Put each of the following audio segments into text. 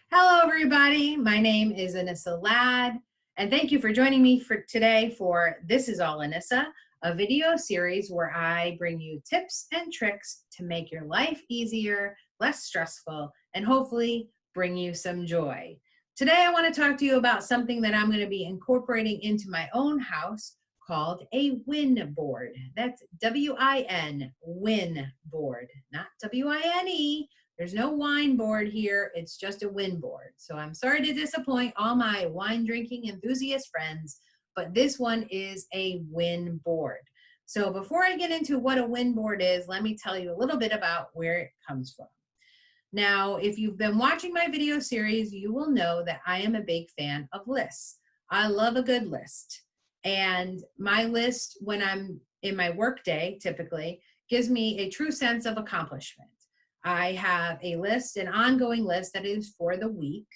Hello, everybody. My name is Anissa Ladd, and thank you for joining me for today for This is All Anissa, a video series where I bring you tips and tricks to make your life easier, less stressful, and hopefully bring you some joy. Today, I want to talk to you about something that I'm going to be incorporating into my own house called a win board. That's W-I-N, win board, not W-I-N-E. There's no wine board here. It's just a win board. So I'm sorry to disappoint all my wine drinking enthusiast friends, but this one is a win board. So before I get into what a win board is, let me tell you a little bit about where it comes from. Now, if you've been watching my video series, you will know that I am a big fan of lists. I love a good list. And my list, when I'm in my work day, typically, gives me a true sense of accomplishment. I have a list, an ongoing list that is for the week,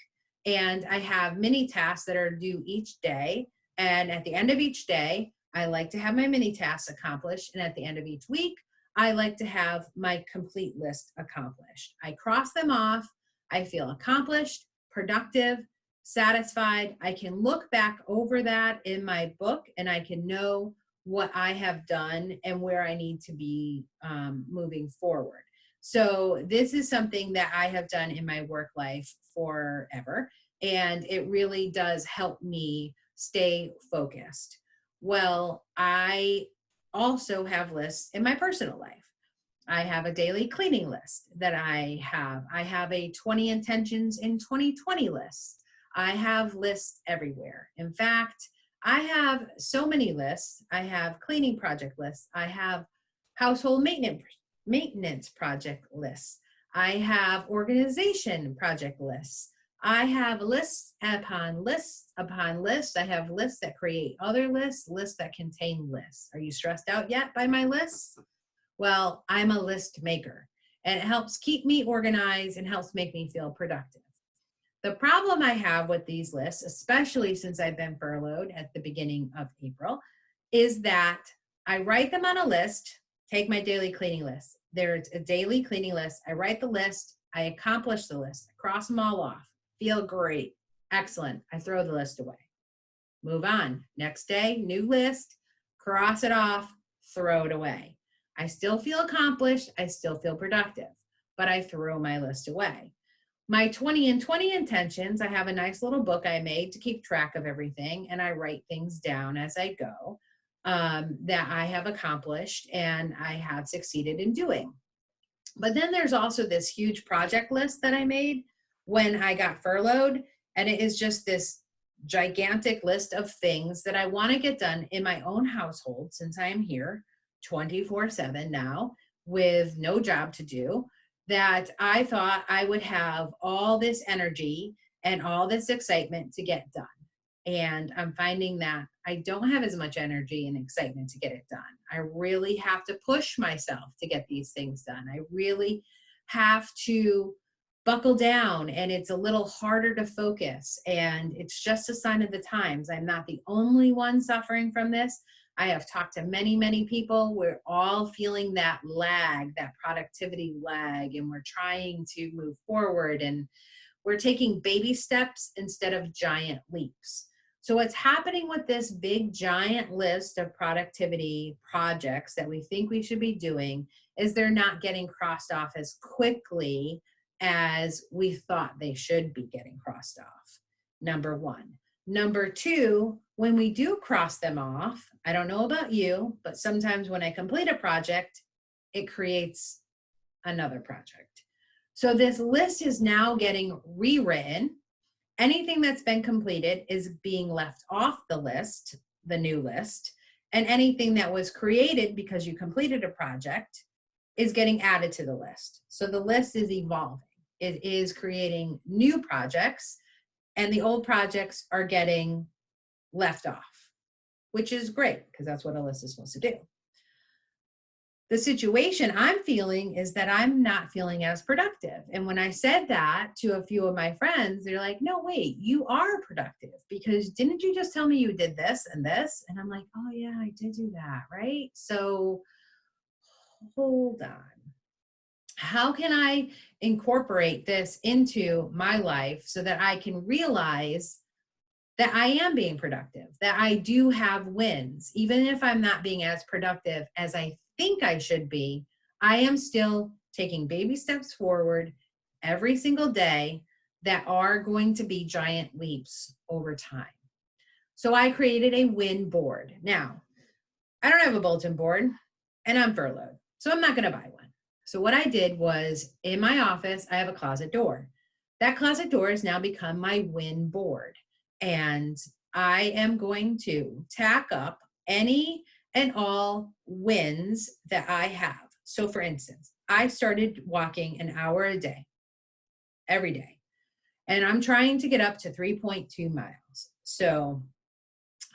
and I have mini tasks that are due each day. And at the end of each day, I like to have my mini tasks accomplished. And at the end of each week, I like to have my complete list accomplished. I cross them off. I feel accomplished, productive, satisfied. I can look back over that in my book and I can know what I have done and where I need to be moving forward. So this is something that I have done in my work life forever, and it really does help me stay focused. Well, I also have lists in my personal life. I have a daily cleaning list that I have. I have a 20 intentions in 2020 list. I have lists everywhere. In fact, I have so many lists. I have cleaning project lists. I have household maintenance project lists. I have organization project lists. I have lists upon lists upon lists. I have lists that create other lists, lists that contain lists. Are you stressed out yet by my lists? Well, I'm a list maker, and it helps keep me organized and helps make me feel productive. The problem I have with these lists, especially since I've been furloughed at the beginning of April, is that I write them on a list. Take my daily cleaning list. There's a daily cleaning list. I write the list. I accomplish the list. I cross them all off. Feel great. Excellent. I throw the list away. Move on. Next day, new list. Cross it off. Throw it away. I still feel accomplished. I still feel productive, but I throw my list away. My 20 and 20 intentions, I have a nice little book I made to keep track of everything, and I write things down as I go that I have accomplished and I have succeeded in doing. But then there's also this huge project list that I made when I got furloughed, and it is just this gigantic list of things that I want to get done in my own household since I am here 24/7 now with no job to do, that I thought I would have all this energy and all this excitement to get done. And I'm finding that I don't have as much energy and excitement to get it done. I really have to push myself to get these things done. I really have to buckle down, and it's a little harder to focus. And it's just a sign of the times. I'm not the only one suffering from this. I have talked to many, many people. We're all feeling that lag, that productivity lag, and we're trying to move forward. And we're taking baby steps instead of giant leaps. So what's happening with this big giant list of productivity projects that we think we should be doing is they're not getting crossed off as quickly as we thought they should be getting crossed off. Number one. Number two, when we do cross them off, I don't know about you, but sometimes when I complete a project, it creates another project. So this list is now getting rewritten. Anything that's been completed is being left off the list, the new list, and anything that was created because you completed a project is getting added to the list. So the list is evolving. It is creating new projects, and the old projects are getting left off, which is great because that's what a list is supposed to do. The situation I'm feeling is that I'm not feeling as productive. And when I said that to a few of my friends, they're like, no, wait, you are productive because didn't you just tell me you did this and this? And I'm like, oh yeah, I did do that, right? So hold on. how can I incorporate this into my life so that I can realize that I am being productive, that I do have wins, even if I'm not being as productive as I think I should be. I am still taking baby steps forward every single day that are going to be giant leaps over time. So I created a win board. Now, I don't have a bulletin board and I'm furloughed, so I'm not going to buy one. So what I did was, in my office, I have a closet door. That closet door has now become my win board. And I am going to tack up any and all wins that I have. So for instance, I started walking an hour a day, every day, and I'm trying to get up to 3.2 miles. So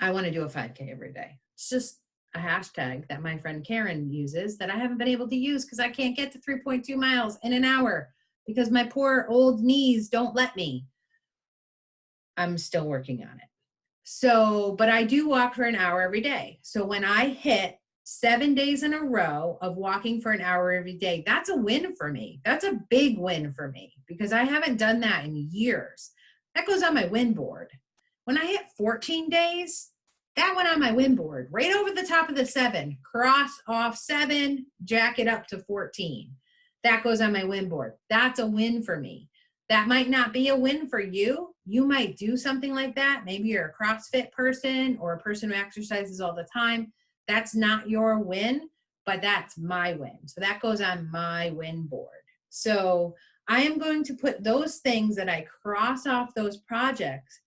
I want to do a 5K every day. It's just a hashtag that my friend Karen uses that I haven't been able to use because I can't get to 3.2 miles in an hour because my poor old knees don't let me. I'm still working on it. So, but I do walk for an hour every day. So when I hit 7 days in a row of walking for an hour every day, that's a win for me. That's a big win for me because I haven't done that in years. That goes on my win board. When I hit 14 days, that went on my win board, right over the top of the 7. Cross off 7, jack it up to 14. That goes on my win board. That's a win for me. That might not be a win for you. You might do something like that. Maybe you're a CrossFit person or a person who exercises all the time. That's not your win, but that's my win. So that goes on my win board. So I am going to put those things that I cross off those projects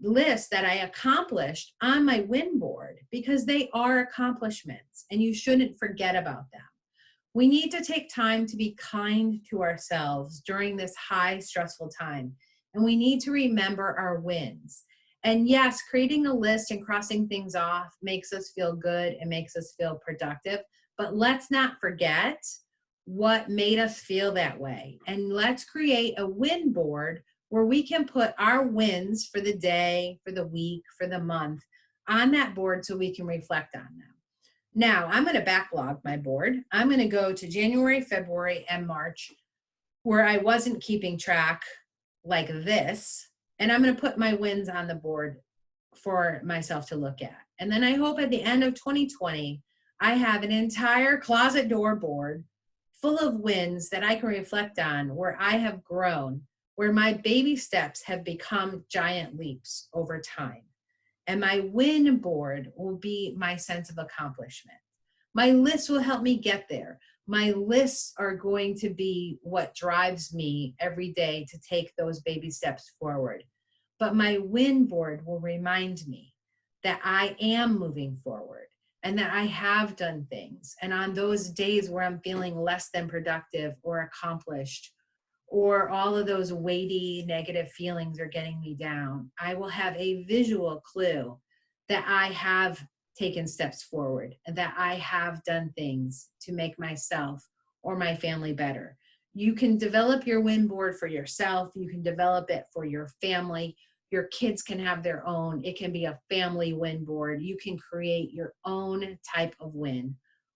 list that I accomplished on my win board because they are accomplishments and you shouldn't forget about them. We need to take time to be kind to ourselves during this high stressful time. And we need to remember our wins. And yes, creating a list and crossing things off makes us feel good and makes us feel productive. But let's not forget what made us feel that way. And let's create a win board where we can put our wins for the day, for the week, for the month on that board so we can reflect on them. Now, I'm going to backlog my board. I'm going to go to January, February, and March where I wasn't keeping track like this. And I'm going to put my wins on the board for myself to look at. And then I hope at the end of 2020, I have an entire closet door board full of wins that I can reflect on where I have grown, where my baby steps have become giant leaps over time. And my win board will be my sense of accomplishment. My lists will help me get there. My lists are going to be what drives me every day to take those baby steps forward. But my win board will remind me that I am moving forward and that I have done things. And on those days where I'm feeling less than productive or accomplished, or all of those weighty negative feelings are getting me down, I will have a visual clue that I have taken steps forward and that I have done things to make myself or my family better. You can develop your win board for yourself. You can develop it for your family. Your kids can have their own. It can be a family win board. You can create your own type of win,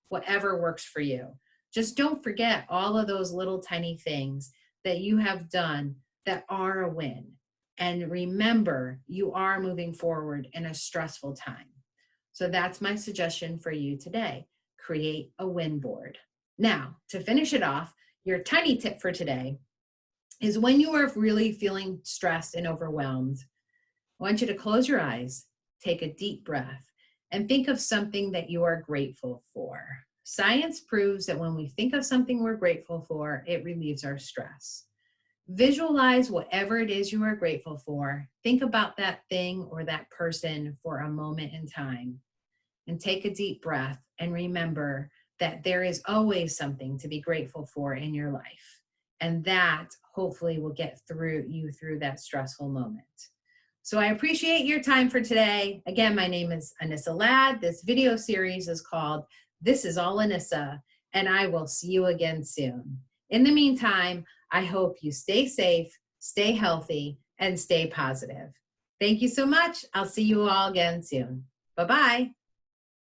whatever works for you. Just don't forget all of those little tiny things that you have done that are a win. And remember, you are moving forward in a stressful time. So that's my suggestion for you today. Create a win board. Now, to finish it off, your tiny tip for today is when you are really feeling stressed and overwhelmed, I want you to close your eyes, take a deep breath, and think of something that you are grateful for. Science proves that when we think of something we're grateful for, it relieves our stress. Visualize whatever it is you are grateful for. Think about that thing or that person for a moment in time. And take a deep breath and remember that there is always something to be grateful for in your life. And that hopefully will get you through that stressful moment. So I appreciate your time for today. Again, my name is Anissa Ladd. This video series is called This Is All Anissa, and I will see you again soon. In the meantime, I hope you stay safe, stay healthy, and stay positive. Thank you so much. I'll see you all again soon. Bye-bye.